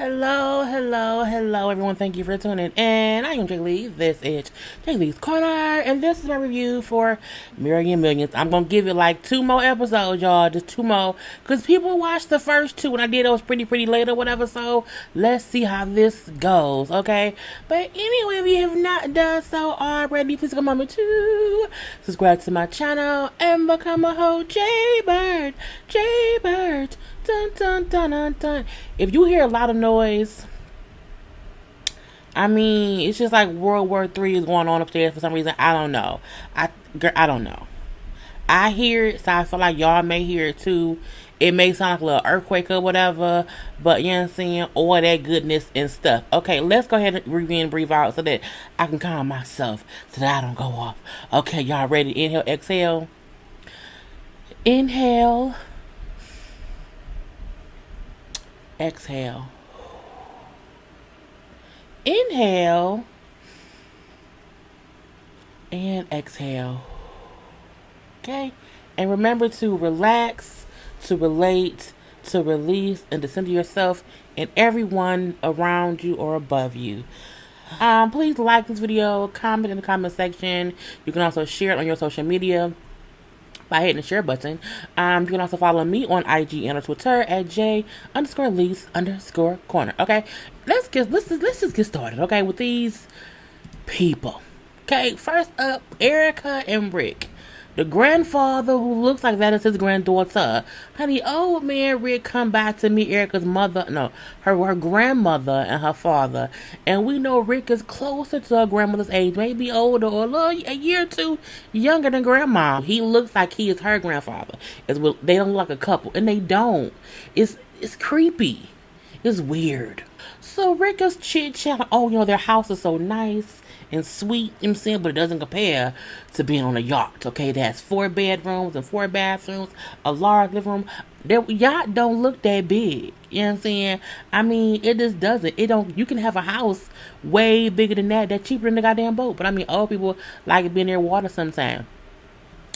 Hello, everyone. Thank you for tuning in. I am JayLees. This is JLeesCorner, and this is my review for Million Millions. I'm going to give it like 2 more episodes, y'all. Just 2 more. Because people watched the first 2, and I did those pretty late or whatever, so let's see how this goes, okay? But anyway, if you have not done so already, please take a moment to subscribe to my channel and become a whole JayBird. JayBirds. Dun, dun, dun, dun, dun. If you hear a lot of noise, I mean, it's just like World War III is going on upstairs for some reason. I don't know. I don't know. I hear it, so I feel like y'all may hear it too. It may sound like a little earthquake or whatever, but you know what I'm saying? All that goodness and stuff. Okay, let's go ahead and breathe in, breathe out so that I can calm myself so that I don't go off. Okay, y'all ready? Inhale, exhale. Inhale. Exhale. Inhale. And exhale. Okay? And remember to relax, to relate, to release, and to center yourself and everyone around you or above you. Please like this video, comment in the comment section. You can also share it on your social media by hitting the share button. You can also follow me on IG and on Twitter at J_Lees_Corner. Okay, let's just get started. Okay, with these people. Okay, first up, Erica and Rick. The grandfather who looks like that is his granddaughter. Honey, old man Rick come back to meet Erica's mother. No, her grandmother and her father. And we know Rick is closer to her grandmother's age, maybe older or a year or two younger than grandma. He looks like he is her grandfather. They don't look like a couple, and they don't. It's creepy. It's weird. So Rick is chit-chatting. Oh, their house is so nice and sweet, you know what I'm saying, but it doesn't compare to being on a yacht, okay? It has 4 bedrooms and 4 bathrooms, a large living room. Their yacht don't look that big, you know what I'm saying? I mean, it just doesn't. You can have a house way bigger than that. That's cheaper than the goddamn boat. But I mean, old people like being near water sometimes.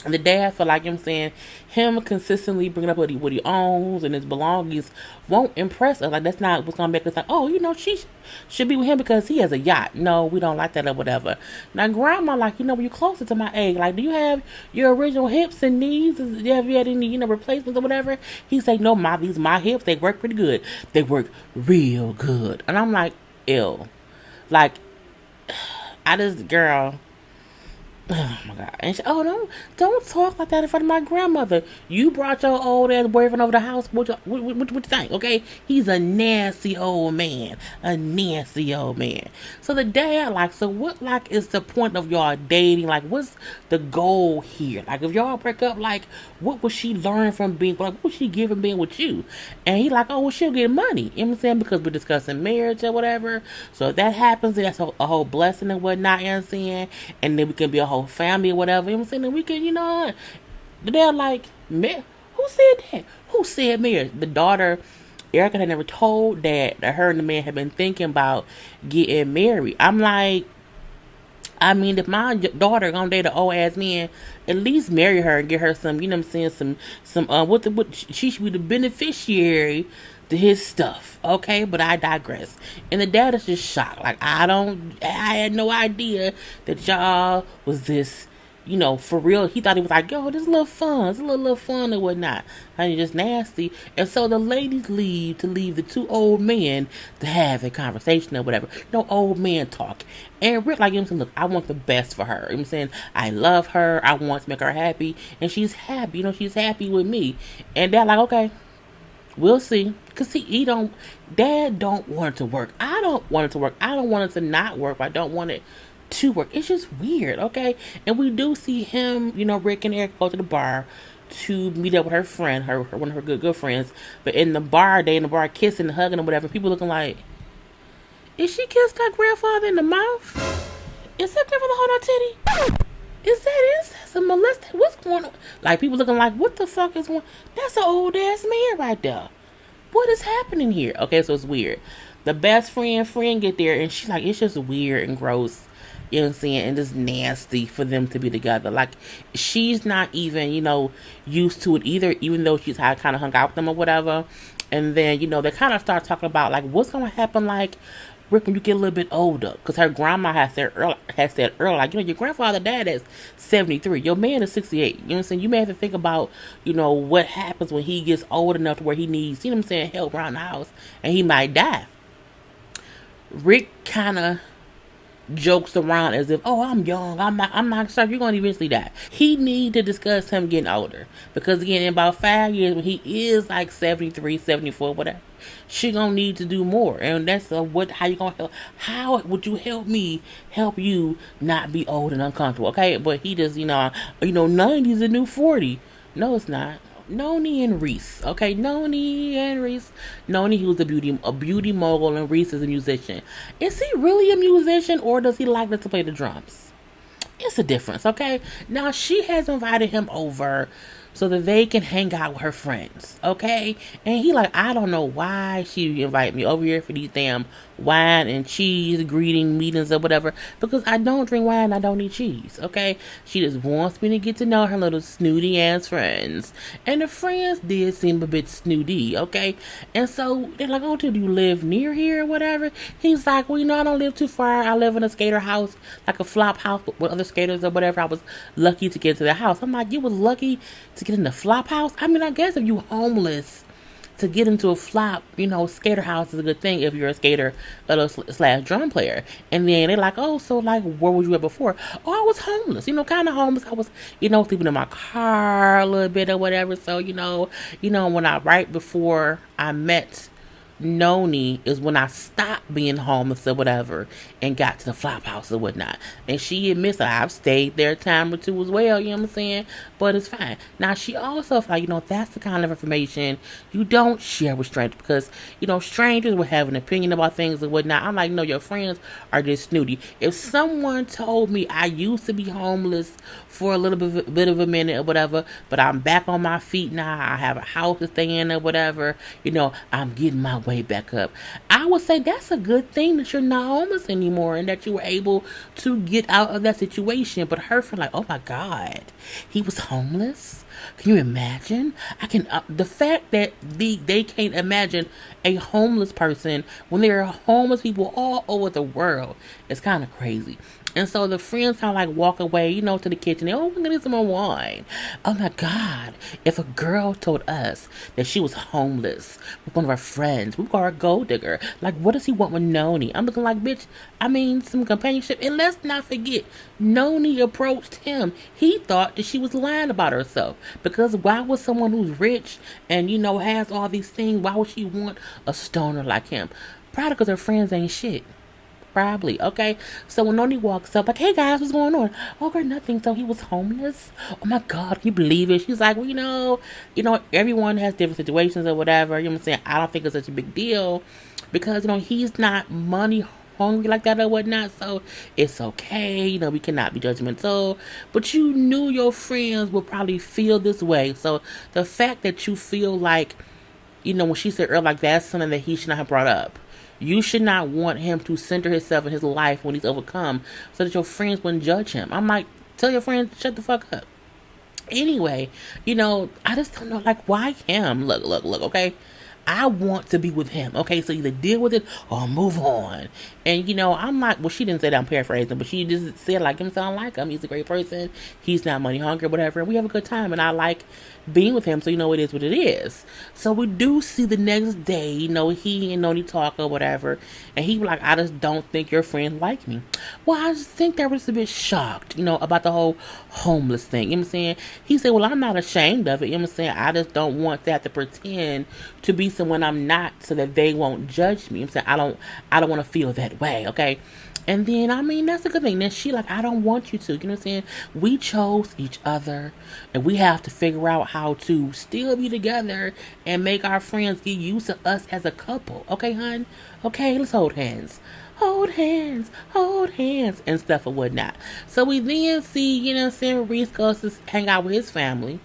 And the dad feel like, you know what I'm saying, him consistently bringing up what he owns and his belongings won't impress us. Like, that's not what's going to make us like, oh, she should be with him because he has a yacht. No, we don't like that or whatever. Now, grandma, like, when you're closer to my age, like, do you have your original hips and knees? Have you had any, replacements or whatever? He say, no, these my hips, they work pretty good. They work real good. And I'm like, ew. Like, girl. Oh my God. And don't talk like that in front of my grandmother. You brought your old ass boyfriend over the house. What you think? Okay, he's a nasty old man. So the dad, so what, is the point of y'all dating? Like, what's the goal here? Like, if y'all break up, what would she learn from being, what would she give from being with you? And he like, oh, well, she'll get money. You know what I'm saying? Because we're discussing marriage or whatever. So if that happens, that's a whole blessing and whatnot, you know what I'm saying? And then we can be a whole family or whatever, you know what I'm saying? And we can, the dad who said that? Who said marriage? The daughter, Erica, had never told dad that her and the man had been thinking about getting married. I'm like, I mean, if my daughter gonna date an old ass man, at least marry her and get her some, you know what I'm saying, she should be the beneficiary to his stuff, okay? But I digress. And the dad is just shocked. Like, I had no idea that y'all was this, for real. He thought he was like, yo, this is a little fun. It's a little fun and whatnot. Honey, just nasty. And so the ladies leave the 2 old men to have a conversation or whatever. No old man talk. And Rick, look, I want the best for her. You know what I'm saying? I love her. I want to make her happy. And she's happy. She's happy with me. And they're like, okay, we'll see. Because Dad don't want it to work. I don't want it to work. I don't want it to not work. I don't want it to work. It's just weird, okay? And we do see him, Rick and Eric go to the bar to meet up with her friend, one of her good friends. But in the bar, they in the bar kissing and hugging and whatever. People looking like, is she kissed her grandfather in the mouth? Is that grandfather holding her titty? Is that incest? A molestation? What's going on? Like, people looking like, what the fuck is going? That's an old ass man right there. What is happening here? Okay, so it's weird. The best friend get there, and she's like, it's just weird and gross. You know what I'm saying? And just nasty for them to be together. Like, she's not even, used to it either, even though she's kind of hung out with them or whatever. And then, they kind of start talking about, like, what's going to happen, like, Rick, when you get a little bit older. Because her grandma has said earlier, like, your grandfather dad is 73. Your man is 68. You know what I'm saying? You may have to think about, what happens when he gets old enough to where he needs, help around the house. And he might die. Rick kind of jokes around as if, oh, I'm young, I'm not sure you're going to eventually die. He need to discuss him getting older, because again, in about 5 years, when he is like 73, 74, whatever, she gonna need to do more. And that's how you gonna help. How would you help you not be old and uncomfortable? Okay, but he just, 90 is a new 40. No, it's not. Noni and Reese. Okay, Noni and Reese. Noni, he was a beauty mogul, and Reese is a musician. Is he really a musician, or does he like to play the drums? It's a difference, okay? Now, she has invited him over so that they can hang out with her friends, okay? And he like, I don't know why she invited me over here for these damn wine and cheese greeting meetings or whatever, because I don't drink wine, I don't eat cheese, okay? She just wants me to get to know her little snooty ass friends. And the friends did seem a bit snooty, okay? And so they're like, oh, do you live near here or whatever? He's like, well, I don't live too far. I live in a skater house, like a flop house with other skaters or whatever. I was lucky to get to the house. I'm like, you was lucky to get in the flop house? I mean, I guess if you homeless, to get into a flop, skater house is a good thing if you're a skater slash drum player. And then they're like, oh, so like, where was you at before? Oh, I was homeless, kind of homeless. I was, sleeping in my car a little bit or whatever. So, when right before I met Noni is when I stopped being homeless or whatever and got to the flop house or whatnot. And she admits that I've stayed there a time or two as well, you know what I'm saying? But it's fine. Now, she also felt like, that's the kind of information you don't share with strangers, because, strangers will have an opinion about things and whatnot. I'm like, no, your friends are just snooty. If someone told me I used to be homeless for a little bit of a minute or whatever, but I'm back on my feet now, I have a house to stay in or whatever, I'm getting my way back up, I would say that's a good thing that you're not homeless anymore and that you were able to get out of that situation. But her friend, like, oh my God, he was homeless? Can you imagine? The fact that they can't imagine a homeless person when there are homeless people all over the world is kind of crazy. And so the friends kind of like walk away, to the kitchen. Oh, we're going to get some more wine. Oh my God. If a girl told us that she was homeless with one of our friends, we call her a gold digger. Like, what does he want with Noni? I'm looking like, bitch, some companionship. And let's not forget, Noni approached him. He thought that she was lying about herself. Because why would someone who's rich and, has all these things, why would she want a stoner like him? Probably because her friends ain't shit. Probably, okay? So when Noni walks up, like, hey guys, what's going on? Oh, girl, nothing. So he was homeless? Oh my God, can you believe it? She's like, well, everyone has different situations or whatever. You know what I'm saying? I don't think it's such a big deal because, he's not money hungry like that or whatnot. So it's okay. We cannot be judgmental. But you knew your friends would probably feel this way. So the fact that you feel like, when she said earlier, like, that's something that he should not have brought up. You should not want him to center himself in his life when he's overcome so that your friends wouldn't judge him. I'm like, tell your friends, shut the fuck up. Anyway, I just don't know, like, why him? Look, okay? I want to be with him, okay? So either deal with it or move on. And, I'm like, well, she didn't say that, I'm paraphrasing, but she just said, like, him sound like him. He's a great person. He's not money hungry, whatever. And we have a good time. And I like being with him, so it is what it is. So we do see the next day, he and Noni talk or whatever. And he was like, I just don't think your friends like me. Well, I just think they were just a bit shocked, about the whole homeless thing. You know what I'm saying? He said, well, I'm not ashamed of it. You know what I'm saying? I just don't want that to pretend to be someone I'm not so that they won't judge me. You know what I'm saying? I don't want to feel that way, okay? And then, that's a good thing. Then she like, I don't want you to. You know what I'm saying? We chose each other. And we have to figure out how to still be together and make our friends get used to us as a couple. Okay, hon? Okay, let's hold hands. Hold hands, and stuff or whatnot. So we then see, Reese goes to hang out with his family.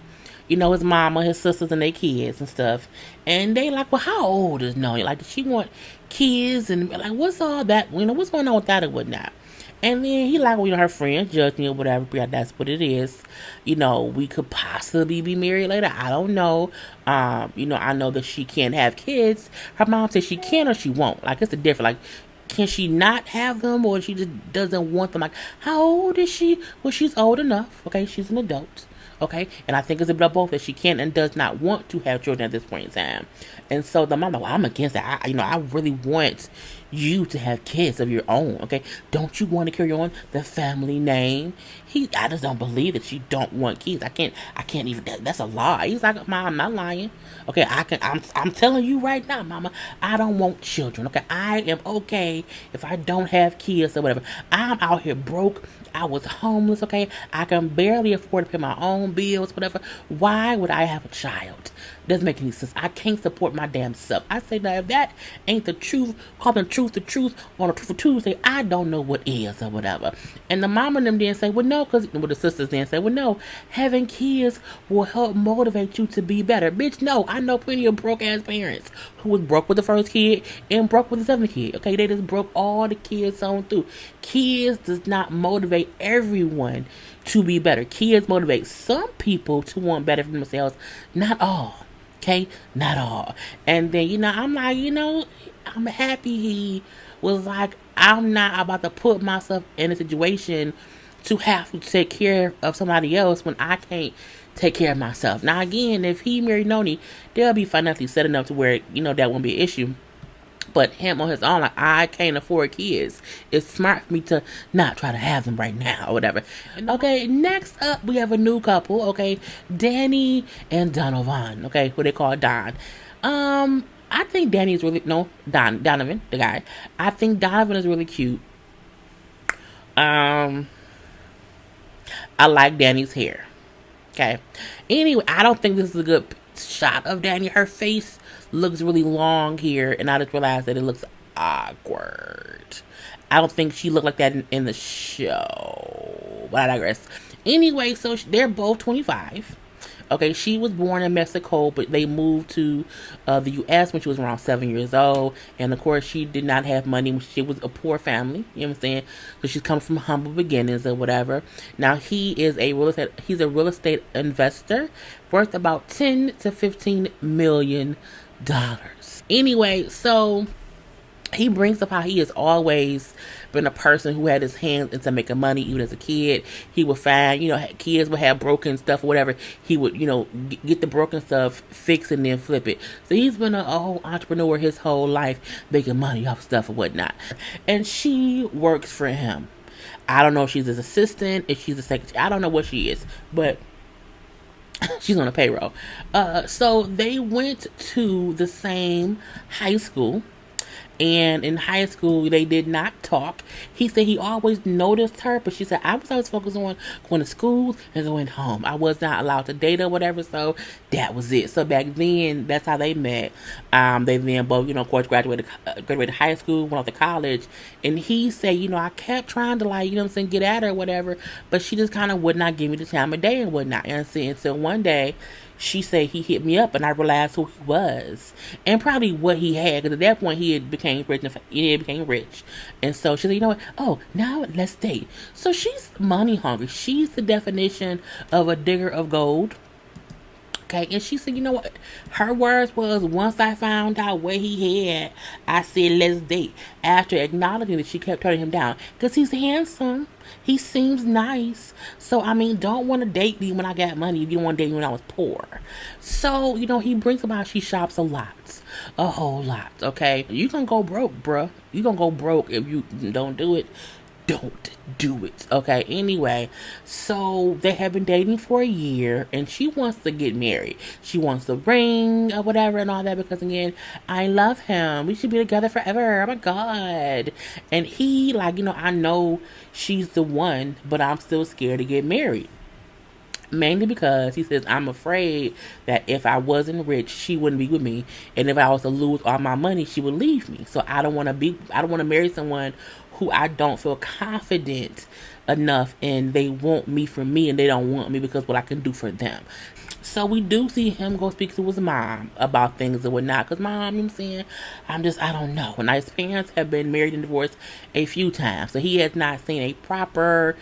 His mama, his sisters, and their kids and stuff. And they like, well, how old is Noni? Like, does she want kids? And like, what's all that? What's going on with that and whatnot? And then he like, well, her friends judge me or whatever. Yeah, that's what it is. We could possibly be married later. I don't know. I know that she can't have kids. Her mom says she can or she won't. Like, it's a different, like, can she not have them or she just doesn't want them? Like, how old is she? Well, she's old enough. Okay, she's an adult. Okay, and I think it's a bit of both that she can and does not want to have children at this point in time. And so the mom, like, well, I'm against that. I really want you to have kids of your own. Okay, don't you want to carry on the family name? I just don't believe that you don't want kids. I can't even. That's a lie. He's like, Mom, I'm not lying. Okay, I'm telling you right now, Mama, I don't want children. Okay, I am okay if I don't have kids or whatever. I'm out here broke. I was homeless, okay? I can barely afford to pay my own bills, whatever. Why would I have a child? Doesn't make any sense. I can't support my damn self. I say, now, if that ain't the truth, call the truth on a Truth Tuesday, I don't know what is or whatever. And the mom and them then say, well, no, because the sisters then say, well, no, having kids will help motivate you to be better. Bitch, no, I know plenty of broke-ass parents who was broke with the first kid and broke with the seventh kid, okay? They just broke all the kids on through. Kids does not motivate everyone to be better. Kids motivate some people to want better for themselves, not all. Okay, not all. And then, I'm like, I'm happy he was like, I'm not about to put myself in a situation to have to take care of somebody else when I can't take care of myself. Now, again, if he married Noni, they'll be financially set enough to where, that won't be an issue. But him on his own, like, I can't afford kids. It's smart for me to not try to have them right now or whatever. Okay, next up, we have a new couple, okay? Dani and Donovan, okay? Who they call Don. I think Danny is really, no, Donovan, the guy. I think Donovan is really cute. I like Dani's hair. Okay. Anyway, I don't think this is a good shot of Dani. Her face looks really long here, and I just realized that it looks awkward. I don't think she looked like that in the show, but I digress. Anyway, so they're both 25. Okay, she was born in Mexico, but they moved to the U.S. when she was around 7 years old. And, of course, she did not have money. She was a poor family, you know what I'm saying? So she's come from humble beginnings or whatever. Now, he's a real estate investor worth about $10 to $15 million. Anyway, so he brings up how he has always been a person who had his hands into making money. Even as a kid, he would find, kids would have broken stuff or whatever. He would, get the broken stuff, fix and then flip it. So he's been a whole entrepreneur his whole life, making money off stuff and whatnot. And she works for him. I don't know if she's his assistant, if she's a secretary. I don't know what she is, but she's on a payroll. So they went to the same high school. And in high school, they did not talk. He said he always noticed her, but she said, I was always focused on going to school and going home. I was not allowed to date or whatever, so that was it. So back then, that's how they met. They then both, of course, graduated high school, went off to college. And he said, I kept trying to, get at her or whatever, but she just kind of would not give me the time of day and whatnot. And so one day, she said he hit me up, and I realized who he was and probably what he had. Because at that point, he had became rich, and so she said, "You know what? Oh, now let's date." So she's money hungry. She's the definition of a digger of gold. Okay, and she said, you know what? Her words was, once I found out what he had, I said, let's date. After acknowledging that she kept turning him down. Because he's handsome. He seems nice. So, don't want to date me when I got money if you don't want to date me when I was poor. So, he brings up how she shops a lot. A whole lot, okay? You gonna go broke, bruh. You gonna go broke if you don't do it. Don't do it. Okay, anyway, so they have been dating for a year, and she wants to get married. She wants the ring or whatever and all that, because again, I love him. We should be together forever. Oh my God. And he, I know she's the one, but I'm still scared to get married. Mainly because he says, I'm afraid that if I wasn't rich, she wouldn't be with me. And if I was to lose all my money, she would leave me. So I don't want to marry someone who I don't feel confident enough and they want me for me and they don't want me because what I can do for them. So we do see him go speak to his mom about things and whatnot. Because mom, you know what I'm saying, I don't know. And his parents have been married and divorced a few times. So he has not seen a proper,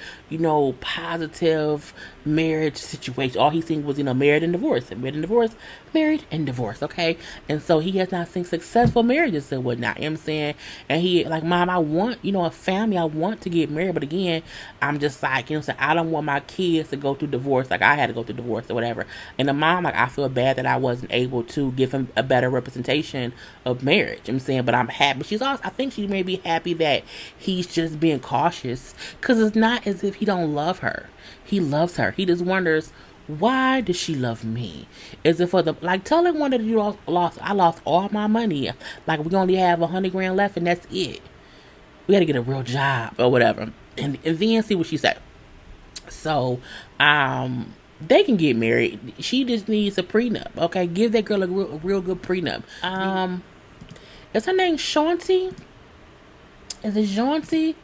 positive marriage situation. All he's seen was, married and divorced. Married and divorced, married and divorced, okay? And so he has not seen successful marriages and whatnot. You know what I'm saying? And he, like, mom, I want, a family. I want to get married. But again, I'm just like, I don't want my kids to go through divorce like I had to go through divorce or whatever. And the mom, like, I feel bad that I wasn't able to give him a better representation of marriage. You know what I'm saying? But I'm happy. She's also, I think she may be happy that he's just being cautious. Because it's not as if he don't love her. He loves her. He just wonders, why does she love me? Is it for the, like, telling one that you lost, I lost all my money. Like, we only have 100 grand left and that's it. We got to get a real job or whatever. And then see what she said. So, they can get married. She just needs a prenup. Okay, give that girl a real good prenup. Is her name Shanti? Is it Shanti?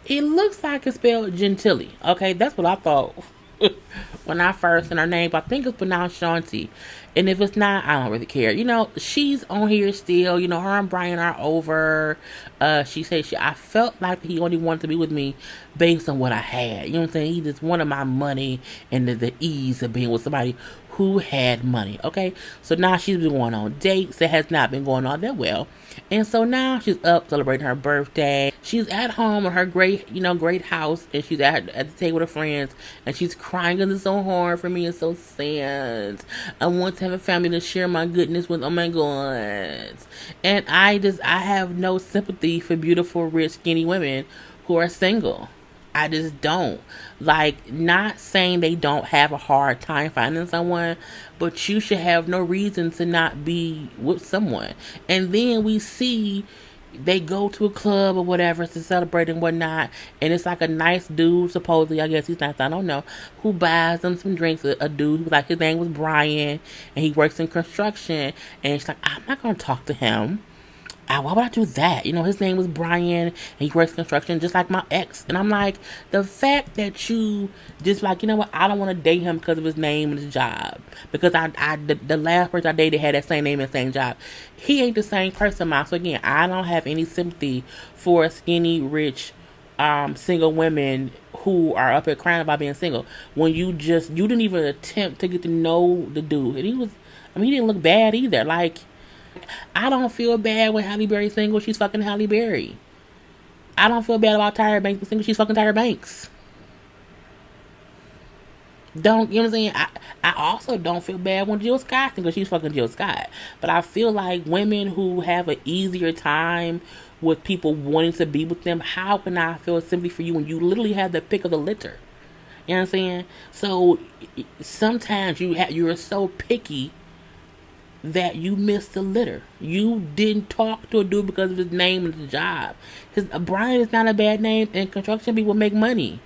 It looks like it's spelled Gentilly. Okay, that's what I thought when I first seen her name. But I think it's pronounced Shanti. And if it's not, I don't really care. She's on here still. Her and Brian are over. She said I felt like he only wanted to be with me based on what I had. You know what I'm saying? He just wanted my money and the ease of being with somebody who had money. Okay, so now she's been going on dates that has not been going on that well. And so now she's up celebrating her birthday. She's at home in her great house, and she's at the table with her friends, and she's crying because it's so hard for me. It's so sad. I want to have a family to share my goodness with. Oh my God. And I have no sympathy for beautiful, rich, skinny women who are single. I just don't. Like, not saying they don't have a hard time finding someone, but you should have no reason to not be with someone. And then we see they go to a club or whatever to celebrate and whatnot, and it's like a nice dude, supposedly, I guess he's nice, I don't know, who buys them some drinks. A dude who, like, his name was Brian, and he works in construction, and she's like, I'm not going to talk to him. Why would I do that? His name was Brian, and he works construction just like my ex. And I'm like, the fact that you just like, you know what, I don't want to date him because of his name and his job. Because the last person I dated had that same name and same job. He ain't the same person, Mom. So again, I don't have any sympathy for skinny, rich, single women who are up here crying about being single. When you didn't even attempt to get to know the dude. And he didn't look bad either. Like, I don't feel bad when Halle Berry's single. She's fucking Halle Berry. I don't feel bad about Tyra Banks being single. She's fucking Tyra Banks. You know what I'm saying? I also don't feel bad when Jill Scott's single. She's fucking Jill Scott. But I feel like women who have an easier time with people wanting to be with them, how can I feel sympathy for you when you literally have the pick of the litter? You know what I'm saying? So sometimes you're so picky that you missed the litter. You didn't talk to a dude because of his name and his job. Brian is not a bad name, and construction people make money.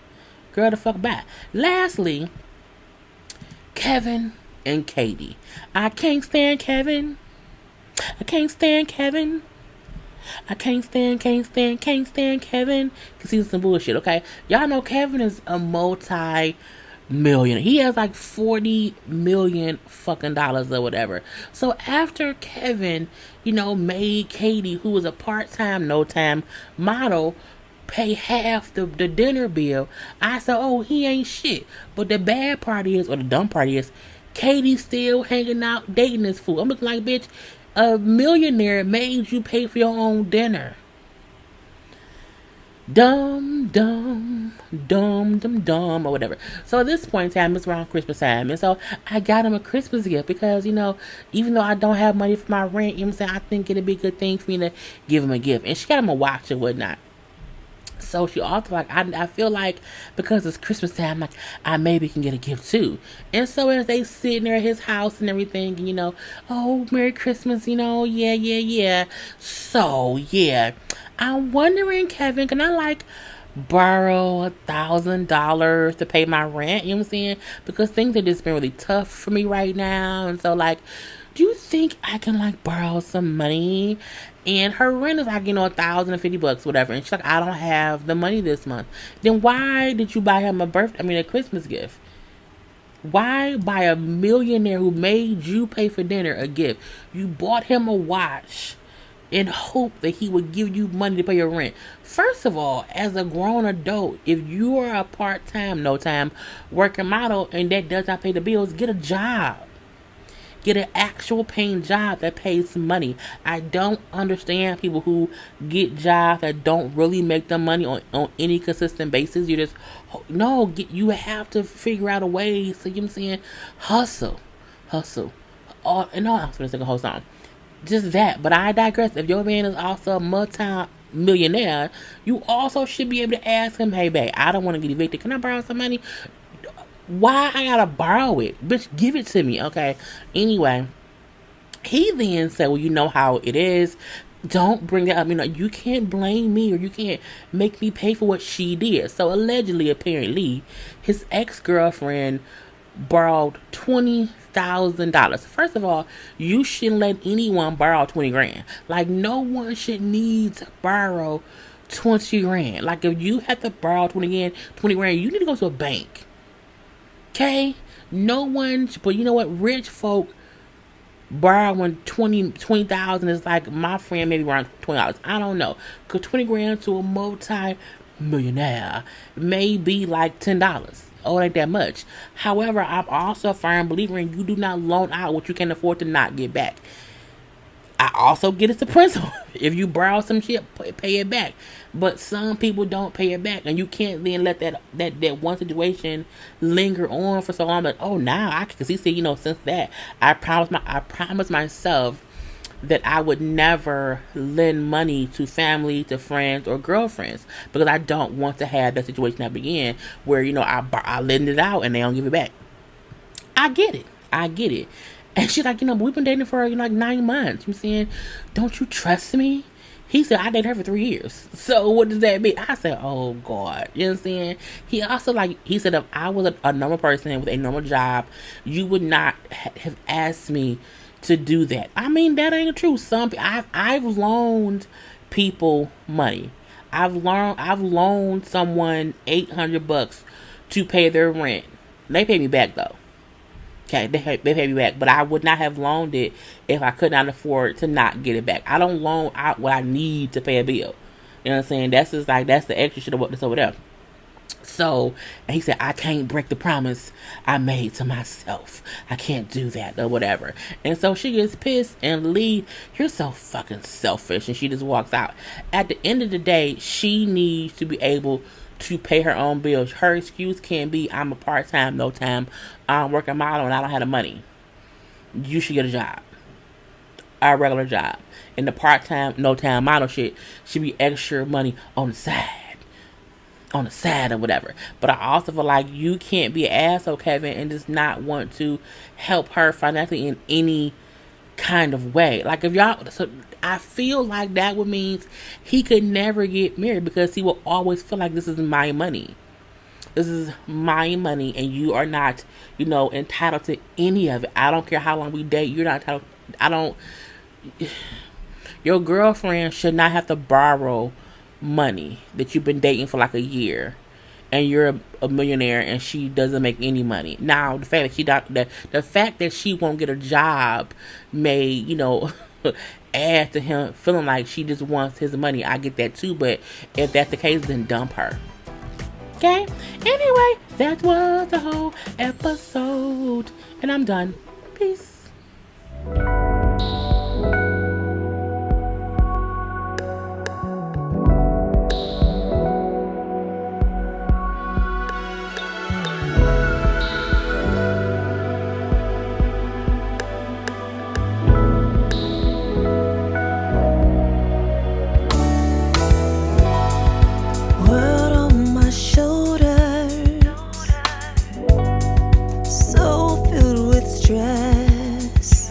Girl, the fuck back. Lastly, Kevin and Katie. I can't stand Kevin. I can't stand Kevin. I can't stand Kevin. Because he's some bullshit, okay? Y'all know Kevin is a multi-millionaire. He has like 40 million fucking dollars or whatever. So after Kevin, made Katie, who was a part-time, no-time model, pay half the dinner bill, I said, oh, he ain't shit. But the bad part is, or the dumb part is, Katie's still hanging out dating this fool. I'm looking like, bitch, a millionaire made you pay for your own dinner. Dumb, or whatever. So at this point in time, it's around Christmas time. And so I got him a Christmas gift because, even though I don't have money for my rent, you know what I'm saying, I think it'd be a good thing for me to give him a gift. And she got him a watch and whatnot. So she also, like, I feel like because it's Christmas time, like, I maybe can get a gift too. And so as they sitting there at his house and everything, and oh, Merry Christmas, yeah. So, yeah. I'm wondering, Kevin, can I, borrow $1,000 to pay my rent? You know what I'm saying? Because things have just been really tough for me right now. And so, do you think I can, borrow some money? And her rent is $1,050, whatever. And she's like, I don't have the money this month. Then why did you buy him a Christmas gift? Why buy a millionaire who made you pay for dinner a gift? You bought him a watch in hope that he would give you money to pay your rent. First of all, as a grown adult, if you are a part-time, no-time working model and that does not pay the bills, get a job. Get an actual paying job that pays money. I don't understand people who get jobs that don't really make them money on any consistent basis. You just, no, you have to figure out a way. So, you know what I'm saying? Hustle. And no, I was going to sing a whole song. Just that. But I digress. If your man is also a multi-millionaire, you also should be able to ask him, hey, babe, I don't want to get evicted. Can I borrow some money? Why I gotta borrow it? Bitch, give it to me, okay? Anyway, he then said, well, you know how it is. Don't bring it up. You know, you can't blame me or you can't make me pay for what she did. So allegedly, apparently, his ex-girlfriend borrowed $20,000. First of all, you shouldn't let anyone borrow 20 grand. Like, no one should need to borrow 20 grand. Like, if you have to borrow 20 grand, you need to go to a bank. Okay? No one, but you know what? Rich folk borrowing 20,000 is like my friend maybe around $20. I don't know. Because 20 grand to a multi-millionaire may be like $10. Oh, it ain't that much. However, I'm also a firm believer in you do not loan out what you can afford to not get back. I also get it's the principle. If you borrow some shit, pay it back. But some people don't pay it back, and you can't then let that one situation linger on for so long. But now I can. Because he said, since that I promised myself that I would never lend money to family, to friends, or girlfriends because I don't want to have that situation that began where I lend it out and they don't give it back. I get it. And she's like, we've been dating for like 9 months. I'm saying, don't you trust me? He said, I dated her for 3 years. So what does that mean? I said, oh God. You know what I'm saying? He also he said, if I was a normal person with a normal job, you would not have asked me to do that. I mean, that ain't true. I've loaned people money. I've loaned someone $800 to pay their rent. They pay me back though. Okay, they pay me back, but I would not have loaned it if I could not afford to not get it back. I don't loan out what I need to pay a bill. You know what I'm saying? That's just that's the extra shit that's over there. So, and he said, I can't break the promise I made to myself. I can't do that or whatever. And so she gets pissed and leaves. You're so fucking selfish. And she just walks out. At the end of the day, she needs to be able to pay her own bills. Her excuse can't be, I'm a part-time, no-time, working model and I don't have the money. You should get a job. A regular job. And the part-time, no-time model shit should be extra money on the side. On the side or whatever. But I also feel like you can't be an asshole, Kevin, and just not want to help her financially in any kind of way. Like if y'all, so I feel like that would mean he could never get married because he will always feel like this is my money. This is my money and you are not, entitled to any of it. I don't care how long we date. You're not entitled. Your girlfriend should not have to borrow money that you've been dating for like a year and you're a millionaire and she doesn't make any money. Now the fact that she won't get a job may add to him feeling like she just wants his money. I get that too, but if that's the case, then dump her. Okay, anyway, that was the whole episode and I'm done. Peace.